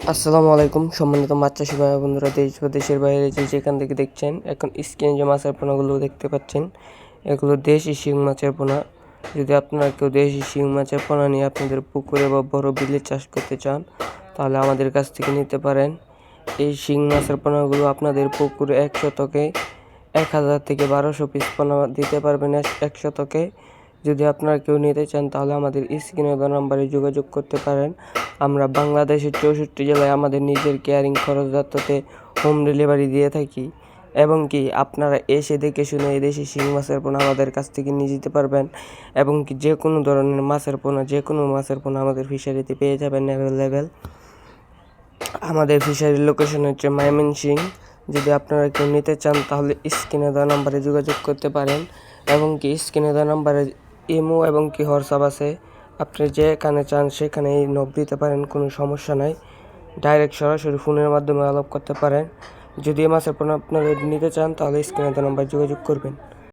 আসসালামু আলাইকুম সম্মানিত মাছ চাষি ভাই বন্ধুরা, দেশ বা দেশের বাইরে যে যেখান থেকে দেখছেন, এখন স্ক্রিনে যে মাছের পোনাগুলো দেখতে পাচ্ছেন, এগুলো দেশি শিং মাছের পোনা। যদি আপনারা কেউ দেশি শিং মাছের পোনা নিয়ে আপনাদের পুকুরে বা বড় বিলে চাষ করতে চান, তাহলে আমাদের কাছ থেকে নিতে পারেন। এই শিং মাছের পোনাগুলো আপনাদের পুকুরে 1000 থেকে 1200 পিস পোনা দিতে পারবেন 100 যদি আপনারা কেউ নিতে চান, তাহলে আমাদের স্ক্রিনে দেওয়া নাম্বারে যোগাযোগ করতে পারেন। আমরা বাংলাদেশের 64 জেলায় আমাদের নিজের কেয়ারিং খরচ যাতে হোম ডেলিভারি দিয়ে থাকি, এবং কি আপনারা এসে দেখে শুনে দেশি শিং মাছের পোনা আমাদের কাছ থেকে নিয়ে যেতে পারবেন। এবং কি যে কোনো ধরনের মাছের পোনা, যে কোনো মাছের পোনা আমাদের ফিশারিতে পেয়ে যাবেন অ্যাভেলেবেল। আমাদের ফিশারির লোকেশন হচ্ছে ময়মনসিংহ। যদি আপনারা কেউ নিতে চান, তাহলে স্ক্রিনে দেওয়া নাম্বারে যোগাযোগ করতে পারেন। এবং কি স্ক্রিনে দেওয়া নাম্বারে ইমো এবং কি হোয়াটসঅ্যাপ আছে, আপনি যেখানে চান সেখানেই নক দিতে পারেন, কোনো সমস্যা নাই। ডাইরেক্ট সরাসরি ফোনের মাধ্যমে আলাপ করতে পারেন। যদি এই মাছের পোনা আপনারা নিতে চান, তাহলে স্ক্রিনে দেওয়া নাম্বারে যোগাযোগ করবেন।